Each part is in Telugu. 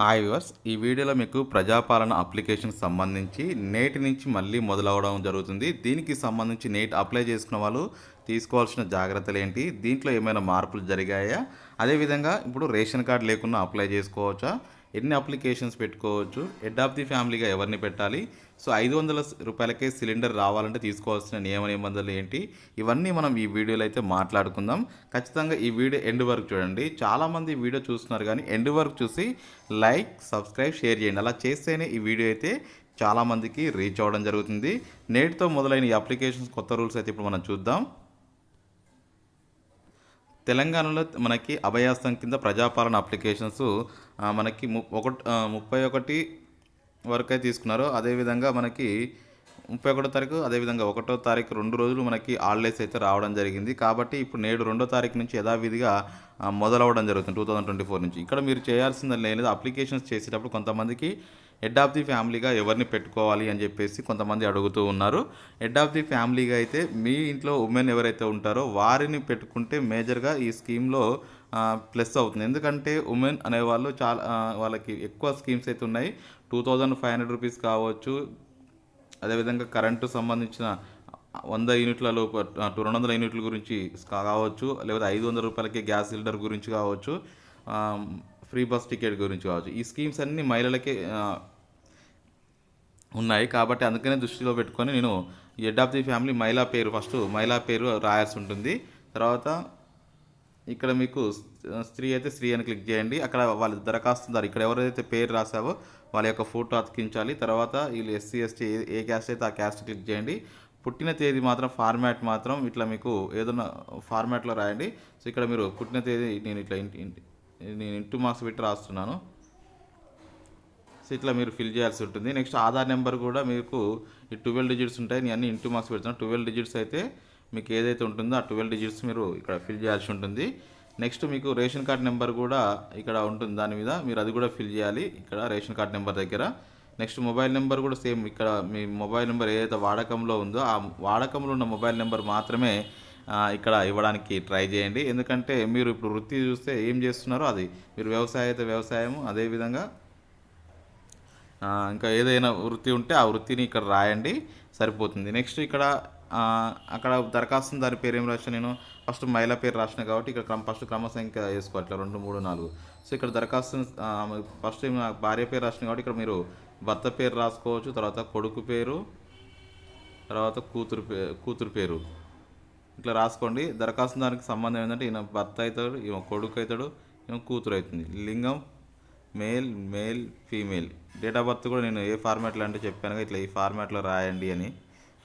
హాయ్ వ్యూవర్స్, ఈ వీడియోలో మీకు ప్రజాపాలన అప్లికేషన్ సంబంధించి నేటి నుంచి మళ్ళీ మొదలవడం జరుగుతుంది. దీనికి సంబంధించి నేట్ అప్లై చేసుకున్న వాళ్ళు తీసుకోవాల్సిన జాగ్రత్తలు ఏంటి, దీంట్లో ఏమైనా మార్పులు జరిగాయా, అదేవిధంగా ఇప్పుడు రేషన్ కార్డు లేకుండా అప్లై చేసుకోవచ్చా, ఎన్ని అప్లికేషన్స్ పెట్టుకోవచ్చు, హెడ్ ఆఫ్ ది ఫ్యామిలీగా ఎవరిని పెట్టాలి, సో 500 రూపాయలకే సిలిండర్ రావాలంటే తీసుకోవాల్సిన నియమ నిబంధనలు ఏంటి, ఇవన్నీ మనం ఈ వీడియోలో అయితే మాట్లాడుకుందాం. ఖచ్చితంగా ఈ వీడియో ఎండ్ వరకు చూడండి. చాలామంది వీడియో చూస్తున్నారు కానీ ఎండ్ వరకు చూసి లైక్, సబ్స్క్రైబ్, షేర్ చేయండి. అలా చేస్తేనే ఈ వీడియో అయితే చాలామందికి రీచ్ అవ్వడం జరుగుతుంది. నేటితో మొదలైన ఈ అప్లికేషన్స్ కొత్త రూల్స్ అయితే ఇప్పుడు మనం చూద్దాం. తెలంగాణలో మనకి అభయాస్తం కింద ప్రజాపాలన అప్లికేషన్స్ మనకి 31 వరకు అయితే తీసుకున్నారు. అదేవిధంగా మనకి 31 తారీఖు, అదేవిధంగా 1వ తారీఖు 2 రోజులు మనకి హాలిడేస్ అయితే రావడం జరిగింది. కాబట్టి ఇప్పుడు నేడు 2వ తారీఖు నుంచి యథావిధిగా మొదలవడం జరుగుతుంది 2024 నుంచి. ఇక్కడ మీరు చేయాల్సిందని లేదు, అప్లికేషన్స్ చేసేటప్పుడు కొంతమందికి హెడ్ ఆఫ్ ది ఫ్యామిలీగా ఎవరిని పెట్టుకోవాలి అని చెప్పేసి కొంతమంది అడుగుతూ ఉన్నారు. హెడ్ ఆఫ్ ది ఫ్యామిలీగా అయితే మీ ఇంట్లో ఉమెన్ ఎవరైతే ఉంటారో వారిని పెట్టుకుంటే మేజర్గా ఈ స్కీమ్లో ప్లస్ అవుతుంది. ఎందుకంటే ఉమెన్ అనేవాళ్ళు చాలా వాళ్ళకి ఎక్కువ స్కీమ్స్ అయితే ఉన్నాయి. 2500 రూపీస్ కావచ్చు, అదేవిధంగా కరెంటు సంబంధించిన 100 యూనిట్లలో 200 యూనిట్ల గురించి కావచ్చు, లేకపోతే 500 రూపాయలకి గ్యాస్ సిలిండర్ గురించి కావచ్చు, ఫ్రీ బస్ టికెట్ గురించి కావచ్చు. ఈ స్కీమ్స్ అన్నీ మహిళలకే ఉన్నాయి. కాబట్టి అందుకనే దృష్టిలో పెట్టుకొని నేను హెడ్ ఆఫ్ ది ఫ్యామిలీ మహిళా పేరు, ఫస్ట్ మహిళా పేరు రాయాల్సి ఉంటుంది. తర్వాత ఇక్కడ మీకు స్త్రీ అయితే స్త్రీ అని క్లిక్ చేయండి. అక్కడ వాళ్ళు దరఖాస్తుదారు ఇక్కడ ఎవరైతే పేరు రాసావో వాళ్ళ యొక్క ఫోటో అతికించాలి. తర్వాత వీళ్ళు ఎస్సీ ఎస్టీ ఏ క్యాస్ట్ అయితే ఆ క్యాస్ట్ క్లిక్ చేయండి. పుట్టిన తేదీ మాత్రం ఫార్మాట్ మాత్రం ఇట్లా మీకు ఏదైనా ఫార్మాట్లో రాయండి. సో ఇక్కడ మీరు పుట్టిన తేదీ నేను ఇట్లా నేను ఇంటూ మార్క్స్ పెట్టి రాస్తున్నాను. సో ఇట్లా మీరు ఫిల్ చేయాల్సి ఉంటుంది. నెక్స్ట్ ఆధార్ నెంబర్ కూడా మీకు ఈ 12 డిజిట్స్ ఉంటాయి. నేను అన్ని ఇంటూ మార్క్స్ పెడుతున్నాను. 12 డిజిట్స్ అయితే మీకు ఏదైతే ఉంటుందో ఆ 12 డిజిట్స్ మీరు ఇక్కడ ఫిల్ చేయాల్సి ఉంటుంది. నెక్స్ట్ మీకు రేషన్ కార్డ్ నెంబర్ కూడా ఇక్కడ ఉంటుంది, దాని మీద మీరు అది కూడా ఫిల్ చేయాలి ఇక్కడ రేషన్ కార్డ్ నెంబర్ దగ్గర. నెక్స్ట్ మొబైల్ నెంబర్ కూడా సేమ్, ఇక్కడ మీ మొబైల్ నెంబర్ ఏదైతే వాడకంలో ఉందో ఆ వాడకంలో ఉన్న మొబైల్ నెంబర్ మాత్రమే ఇక్కడ ఇవ్వడానికి ట్రై చేయండి. ఎందుకంటే మీరు ఇప్పుడు వృత్తి చూస్తే ఏం చేస్తున్నారో అది, మీరు వ్యవసాయం అయితే వ్యవసాయం, అదేవిధంగా ఇంకా ఏదైనా వృత్తి ఉంటే ఆ వృత్తిని ఇక్కడ రాయండి, సరిపోతుంది. నెక్స్ట్ ఇక్కడ అక్కడ దరఖాస్తు దాని పేరు ఏం రాసిన, నేను ఫస్ట్ మహిళ పేరు రాసిన కాబట్టి ఇక్కడ ఫస్ట్ క్రమ సంఖ్య వేసుకోవాలి, ఇట్లా 2, 3, 4. సో ఇక్కడ దరఖాస్తు ఫస్ట్ భార్య పేరు రాసిన కాబట్టి ఇక్కడ మీరు భర్త పేరు రాసుకోవచ్చు, తర్వాత కొడుకు పేరు, తర్వాత కూతురు పేరు ఇట్లా రాసుకోండి. దరఖాస్తు దానికి సంబంధం ఏంటంటే ఈయన భర్త అవుతాడు, ఈమె కొడుకు అవుతాడు, ఈమె కూతురు అవుతుంది. లింగం male female. Date of birth కూడా నేను ఏ ఫార్మాట్లో అంటే చెప్పాను ఇట్లా ఈ ఫార్మాట్లో రాయండి అని.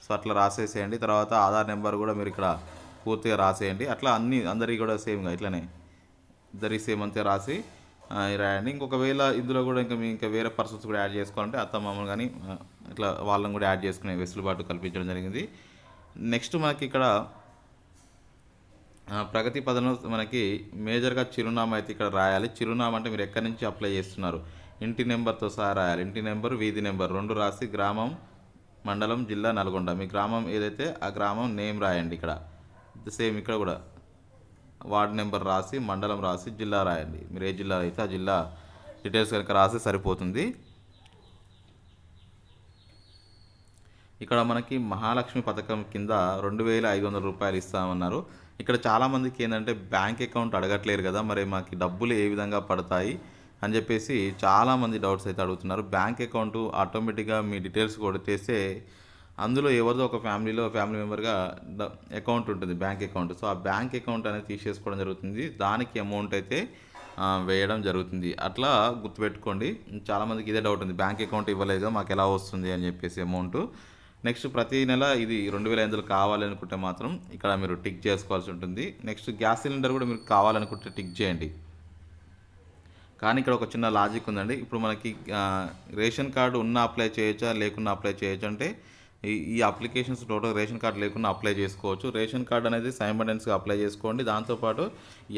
సో అట్లా రాసేసేయండి. తర్వాత ఆధార్ నెంబర్ కూడా మీరు ఇక్కడ పూర్తిగా రాసేయండి. అట్లా అందరికీ కూడా సేమ్గా ఇట్లనే ఇద్దరికి సేమ్ అంతే రాసి రాయండి. ఇంకొకవేళ ఇందులో కూడా ఇంకా వేరే పర్సన్స్ కూడా యాడ్ చేసుకోవాలంటే అత్తమామలు కానీ ఇట్లా వాళ్ళని కూడా యాడ్ చేసుకునే వెసులుబాటు కల్పించడం జరిగింది. నెక్స్ట్ మనకి ఇక్కడ ప్రగతి పదంలో మనకి మేజర్గా చిరునామా అయితే ఇక్కడ రాయాలి. చిరునామా అంటే మీరు ఎక్కడి నుంచి అప్లై చేస్తున్నారు, ఇంటి నెంబర్తో సహా రాయాలి. ఇంటి నెంబర్, వీధి నెంబర్ 2 రాసి గ్రామం, మండలం, జిల్లా నల్గొండ, మీ గ్రామం ఏదైతే ఆ గ్రామం నేమ్ రాయండి. ఇక్కడ సేమ్ ఇక్కడ కూడా వార్డ్ నెంబర్ రాసి, మండలం రాసి, జిల్లా రాయండి. మీరు ఏ జిల్లా అయితే ఆ జిల్లా డీటెయిల్స్ కనుక రాసి సరిపోతుంది. ఇక్కడ మనకి మహాలక్ష్మి పథకం కింద 2500 రూపాయలు ఇస్తామన్నారు. ఇక్కడ చాలామందికి ఏంటంటే బ్యాంక్ అకౌంట్ అడగట్లేరు కదా, మరి మాకు డబ్బులు ఏ విధంగా పడతాయి అని చెప్పేసి చాలామంది డౌట్స్ అయితే అడుగుతున్నారు. బ్యాంక్ అకౌంట్ ఆటోమేటిక్గా మీ డీటెయిల్స్ కొడితేస్తే అందులో ఎవరిదో ఒక ఫ్యామిలీ మెంబర్గా అకౌంట్ ఉంటుంది, బ్యాంక్ అకౌంట్. సో ఆ బ్యాంక్ అకౌంట్ అనేది తీసేసుకోవడం జరుగుతుంది, దానికి అమౌంట్ అయితే వేయడం జరుగుతుంది. అట్లా గుర్తుపెట్టుకోండి. చాలామందికి ఇదే డౌట్ ఉంది, బ్యాంక్ అకౌంట్ ఇవ్వలేదు మాకు ఎలా వస్తుంది అని చెప్పేసి అమౌంట్. నెక్స్ట్ ప్రతి నెల ఇది 2500 కావాలనుకుంటే మాత్రం ఇక్కడ మీరు టిక్ చేసుకోవాల్సి ఉంటుంది. నెక్స్ట్ గ్యాస్ సిలిండర్ కూడా మీరు కావాలనుకుంటే టిక్ చేయండి. కానీ ఇక్కడ ఒక చిన్న లాజిక్ ఉందండి. ఇప్పుడు మనకి రేషన్ కార్డు ఉన్న అప్లై చేయొచ్చా, లేకున్నా అప్లై చేయొచ్చు అంటే ఈ అప్లికేషన్స్ టోటల్ రేషన్ కార్డు లేకుండా అప్లై చేసుకోవచ్చు. రేషన్ కార్డు అనేది సైమల్టేనియస్గా అప్లై చేసుకోండి. దాంతోపాటు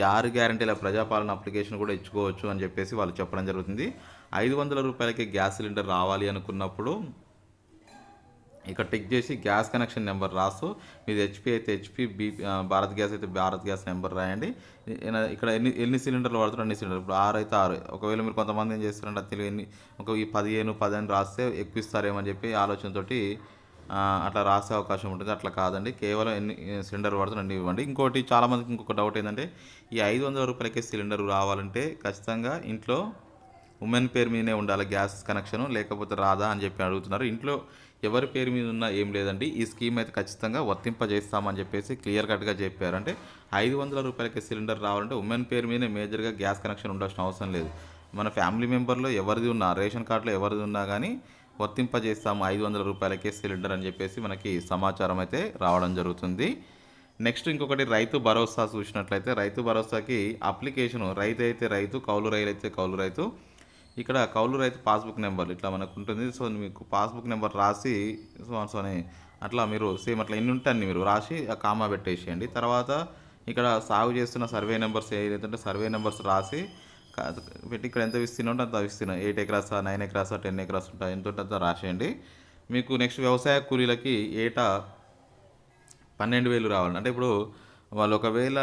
6 గ్యారంటీల ప్రజాపాలన అప్లికేషన్ కూడా ఇచ్చుకోవచ్చు అని చెప్పేసి వాళ్ళు చెప్పడం జరుగుతుంది. 500 రూపాయలకి గ్యాస్ సిలిండర్ రావాలి అనుకున్నప్పుడు ఇక్కడ టిక్ చేసి గ్యాస్ కనెక్షన్ నెంబర్ రాస్తూ మీది హెచ్పి అయితే హెచ్పి, భారత్ గ్యాస్ అయితే భారత్ గ్యాస్ నెంబర్ రాయండి. ఇక్కడ ఎన్ని ఎన్ని సిలిండర్లు వాడుతారో అన్ని సిలిండర్, ఇప్పుడు 6 అయితే 6. ఒకవేళ మీరు కొంతమంది ఏం చేస్తారంటే అది తెలియని ఈ 15 10 అని రాస్తే ఎక్కువ ఇస్తారేమో అని చెప్పి ఆలోచనతోటి అట్లా రాసే అవకాశం ఉంటుంది. అట్లా కాదండి, కేవలం ఎన్ని సిలిండర్ వాడుతారో అన్ని ఇవ్వండి. ఇంకోటి చాలామందికి ఇంకొక డౌట్ ఏంటంటే ఈ 500 రూపాయలకే సిలిండర్ రావాలంటే ఖచ్చితంగా ఇంట్లో ఉమెన్ పేరు మీదనే ఉండాలి గ్యాస్ కనెక్షన్, లేకపోతే రాదా అని చెప్పి అడుగుతున్నారు. ఇంట్లో ఎవరి పేరు మీద ఉన్నా ఏం లేదండి, ఈ స్కీమ్ అయితే ఖచ్చితంగా వర్తింపజేస్తామని చెప్పేసి క్లియర్ కట్గా చెప్పారు. అంటే 500 రూపాయలకి సిలిండర్ రావాలంటే ఉమెన్ పేరు మీదనే మేజర్గా గ్యాస్ కనెక్షన్ ఉండాల్సిన అవసరం లేదు. మన ఫ్యామిలీ మెంబర్లో ఎవరిది ఉన్నా, రేషన్ కార్డులో ఎవరిది ఉన్నా కానీ వర్తింపజేస్తాము 500 రూపాయలకే సిలిండర్ అని చెప్పేసి మనకి సమాచారం అయితే రావడం జరుగుతుంది. నెక్స్ట్ ఇంకొకటి రైతు భరోసా చూసినట్లయితే, రైతు భరోసాకి అప్లికేషను రైతు అయితే రైతు, కౌలు రైతు అయితే కౌలు రైతు. ఇక్కడ కౌలు రైతు పాస్బుక్ నెంబర్ ఇట్లా మనకు ఉంటుంది. సో మీకు పాస్బుక్ నెంబర్ రాసి అని అట్లా మీరు సేమ్ అట్లా ఎన్ని ఉంటే అన్ని మీరు రాసి ఆ కామా పెట్టేసేయండి. తర్వాత ఇక్కడ సాగు చేస్తున్న సర్వే నెంబర్స్ ఏదైతే సర్వే నెంబర్స్ రాసి పెట్టి ఇక్కడ ఎంత విస్తీర్ణం ఉంటే అంత విస్తీర్ణం, 8 ఎకరాసా 9 ఎకరాసా 10 ఎకరాస్ ఉంటాయి, ఎంత ఉంటే అంత రాసేయండి. మీకు నెక్స్ట్ వ్యవసాయ కూలీలకి ఏటా 12,000 రావాలి. అంటే ఇప్పుడు వాళ్ళు ఒకవేళ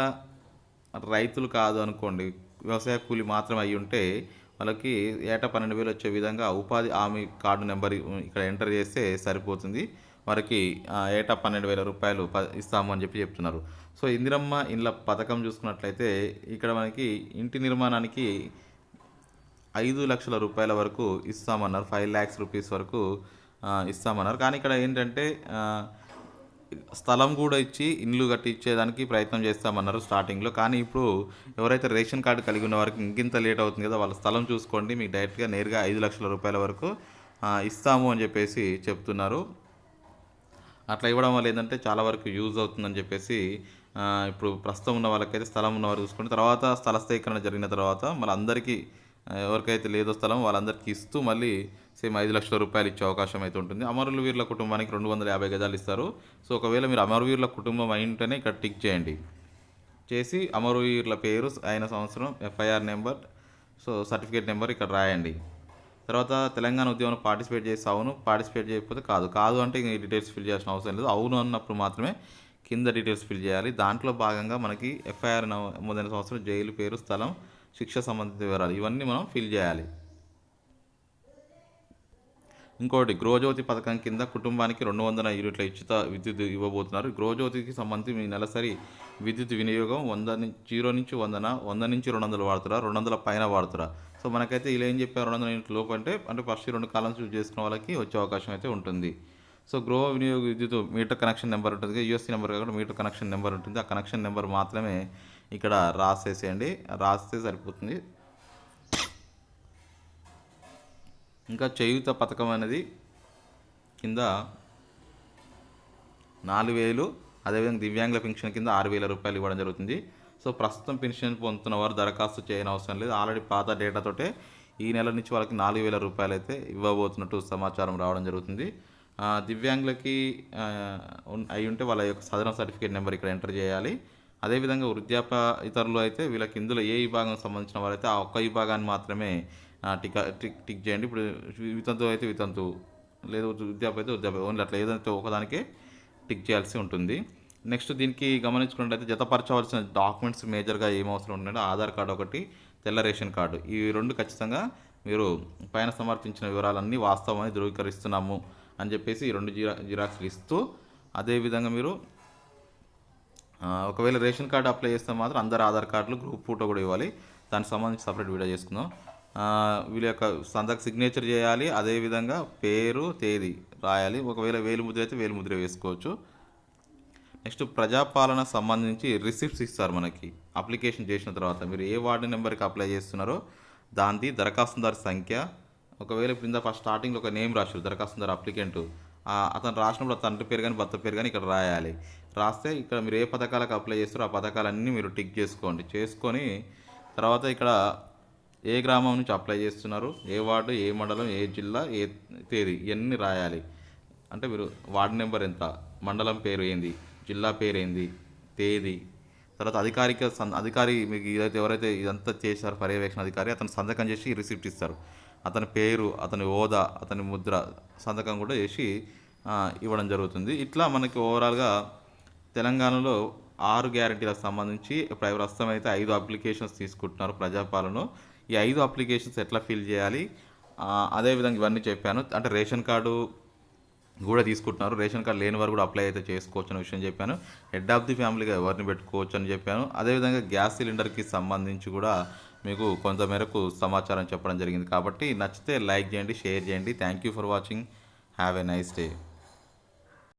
రైతులు కాదు అనుకోండి, వ్యవసాయ కూలీ మాత్రం అయ్యి ఉంటే వాళ్ళకి ఏటా 12,000 వచ్చే విధంగా ఉపాధి హామీ కార్డు నెంబర్ ఇక్కడ ఎంటర్ చేస్తే సరిపోతుంది. వారికి ఏటా 12,000 రూపాయలు ఇస్తాము అని చెప్పి చెప్తున్నారు. సో ఇందిరమ్మ ఇండ్ల పథకం చూసుకున్నట్లయితే ఇక్కడ మనకి ఇంటి నిర్మాణానికి 5 లక్షల రూపాయల వరకు ఇస్తామన్నారు, 5 lakhs రూపీస్ వరకు ఇస్తామన్నారు. కానీ ఇక్కడ ఏంటంటే స్థలం కూడా ఇచ్చి ఇండ్లు కట్టించేదానికి ప్రయత్నం చేస్తామన్నారు స్టార్టింగ్లో. కానీ ఇప్పుడు ఎవరైతే రేషన్ కార్డు కలిగి ఉన్న వారికి ఇంకింత లేట్ అవుతుంది కదా, వాళ్ళ స్థలం చూసుకోండి, మీకు డైరెక్ట్గా నేరుగా 5 లక్షల రూపాయల వరకు ఇస్తాము అని చెప్పేసి చెప్తున్నారు. అట్లా ఇవ్వడం వల్ల ఏంటంటే చాలా వరకు యూజ్ అవుతుందని చెప్పేసి ఇప్పుడు ప్రస్తుతం ఉన్న వాళ్ళకైతే స్థలం ఉన్నవారు చూసుకుంటే, తర్వాత స్థల సేకరణ జరిగిన తర్వాత మళ్ళీ అందరికీ ఎవరికైతే లేదో స్థలం వాళ్ళందరికీ ఇస్తూ మళ్ళీ సేమ్ 5 లక్షల రూపాయలు ఇచ్చే అవకాశం అయితే ఉంటుంది. అమరవీరుల కుటుంబానికి 250 గజాలు ఇస్తారు. సో ఒకవేళ మీరు అమరవీరుల కుటుంబం అయింటేనే ఇక్కడ టిక్ చేయండి, చేసి అమరవీరుల పేరు, అయిన సంవత్సరం, FIR number, so certificate number ఇక్కడ రాయండి. తర్వాత తెలంగాణ ఉద్యమంలో పార్టిసిపేట్ చేసి అవును, పార్టిసిపేట్ చేయకపోతే కాదు అంటే ఇంక డీటెయిల్స్ ఫిల్ చేయాల్సిన అవసరం లేదు. అవును అన్నప్పుడు మాత్రమే కింద డీటెయిల్స్ ఫిల్ చేయాలి. దాంట్లో భాగంగా మనకి ఎఫ్ఐఆర్ నమోదైన సంవత్సరం, జైలు పేరు, స్థలం, శిక్ష సంబంధిత వివరాలు ఇవన్నీ మనం ఫిల్ చేయాలి. ఇంకోటి గృహజ్యోతి పథకం కింద కుటుంబానికి 200 యూనిట్ల ఉచిత విద్యుత్ ఇవ్వబోతున్నారు. గృహజ్యోతికి సంబంధించి మీ నెలసరి విద్యుత్ వినియోగం 0 నుంచి 100 నుంచి 200 వాడుతారా, 200 పైన వాడుతారా? సో మనకైతే ఇలా ఏం చెప్పారు, 200 యూనిట్ల లోపు అంటే ఫస్ట్ 2 కాలం చూస్ చేసుకున్న వాళ్ళకి వచ్చే అవకాశం అయితే ఉంటుంది. సో గృహ వినియోగ విద్యుత్ మీటర్ కనెక్షన్ నెంబర్ ఉంటుంది, యూఎస్సీ నెంబర్ కాకుండా మీటర్ కనెక్షన్ నెంబర్ ఉంటుంది. ఆ కనెక్షన్ నెంబర్ మాత్రమే ఇక్కడ రాసేసేయండి, రాస్తే సరిపోతుంది. ఇంకా చేయూత పథకం అనేది కింద 4,000, అదేవిధంగా దివ్యాంగుల పెన్షన్ కింద 6,000 రూపాయలు ఇవ్వడం జరుగుతుంది. సో ప్రస్తుతం పెన్షన్ పొందుతున్న వారు దరఖాస్తు చేయని అవసరం లేదు, ఆల్రెడీ పాత డేటాతోటే ఈ నెల నుంచి వాళ్ళకి 4,000 రూపాయలు అయితే ఇవ్వబోతున్నట్టు సమాచారం రావడం జరుగుతుంది. దివ్యాంగులకి అయి ఉంటే వాళ్ళ యొక్క సదరన్ సర్టిఫికేట్ నెంబర్ ఇక్కడ ఎంటర్ చేయాలి. అదేవిధంగా వృద్ధాప్య ఇతరులు అయితే వీళ్ళకి ఇందులో ఏ విభాగం సంబంధించిన వారైతే ఆ ఒక్క విభాగాన్ని మాత్రమే టిక్ చేయండి. ఇప్పుడు వితంతు అయితే వితంతు, లేదు వృద్ధాప్య అయితే వృద్ధాప్య, ఓన్లీ అట్లా ఏదైతే ఒకదానికే టిక్ చేయాల్సి ఉంటుంది. నెక్స్ట్ దీనికి గమనించుకున్నట్లయితే జతపరచవలసిన డాక్యుమెంట్స్ మేజర్గా ఏం అవసరం ఉంటుందంటే ఆధార్ కార్డు ఒకటి, తెల్ల రేషన్ కార్డు, ఈ 2 ఖచ్చితంగా మీరు పైన సమర్పించిన వివరాలన్నీ వాస్తవమని ధృవీకరిస్తున్నాము అని చెప్పేసి ఈ 2 జిరాక్స్లు ఇస్తూ, అదేవిధంగా మీరు ఒకవేళ రేషన్ కార్డు అప్లై చేస్తే మాత్రం అందరు ఆధార్ కార్డులు గ్రూప్ ఫోటో కూడా ఇవ్వాలి. దానికి సంబంధించి సపరేట్ వీడియో చేసుకుందాం. వీళ్ళ యొక్క సంతక సిగ్నేచర్ చేయాలి, అదేవిధంగా పేరు తేదీ రాయాలి. ఒకవేళ వేలిముద్ర అయితే వేలిముద్ర వేసుకోవచ్చు. నెక్స్ట్ ప్రజాపాలన సంబంధించి రిసిప్ట్స్ ఇస్తారు మనకి అప్లికేషన్ చేసిన తర్వాత. మీరు ఏ వార్డు నెంబర్కి అప్లై చేస్తున్నారో దాంది దరఖాస్తుదారు సంఖ్య, ఒకవేళ ఇప్పుడు ఫస్ట్ స్టార్టింగ్లో ఒక నేమ్ రాశారు దరఖాస్తుదారు అప్లికెంట్, అతను రాసినప్పుడు తండ్రి పేరు కానీ భర్త పేరు కానీ ఇక్కడ రాయాలి. రాస్తే ఇక్కడ మీరు ఏ పథకాలకు అప్లై చేస్తారో ఆ పథకాలన్నీ మీరు టిక్ చేసుకోండి. చేసుకొని తర్వాత ఇక్కడ ఏ గ్రామం నుంచి అప్లై చేస్తున్నారు, ఏ వార్డు, ఏ మండలం, ఏ జిల్లా, ఏ తేదీ ఇవన్నీ రాయాలి. అంటే మీరు వార్డు నెంబర్ ఎంత, మండలం పేరు ఏంది, జిల్లా పేరు ఏంది, తేదీ, తర్వాత అధికారి మీకు ఎవరైతే ఇదంతా చేశారో పర్యవేక్షణ అధికారి, అతను సంతకం చేసి రిసిప్ట్ ఇస్తారు. అతని పేరు, అతని హోదా, అతని ముద్ర సంతకం కూడా చేసి ఇవ్వడం జరుగుతుంది. ఇట్లా మనకి ఓవరాల్‌గా తెలంగాణలో 6 గ్యారంటీలకు సంబంధించి ప్రస్తుతం అయితే 5 అప్లికేషన్స్ తీసుకుంటున్నారు ప్రజాపాలనలో. ఈ 5 అప్లికేషన్స్ ఎట్లా ఫిల్ చేయాలి? అదేవిధంగా ఇవన్నీ చెప్పాను. అంటే రేషన్ కార్డు కూడా తీసుకుంటున్నారు. రేషన్ కార్డ్ లేని వారు కూడా అప్లై అయితే చేసుకోవచ్చు అనే విషయం చెప్పాను. హెడ్ ఆఫ్ ది ఫ్యామిలీగా ఎవరిని పెట్టుకోవచ్చు అని చెప్పాను. అదేవిధంగా గ్యాస్ సిలిండర్కి సంబంధించి కూడా మీకు కొంత మేరకు సమాచారం చెప్పడం జరిగింది. కాబట్టి నచ్చితే లైక్ చేయండి, షేర్ చేయండి. Thank you for watching. Have a nice day.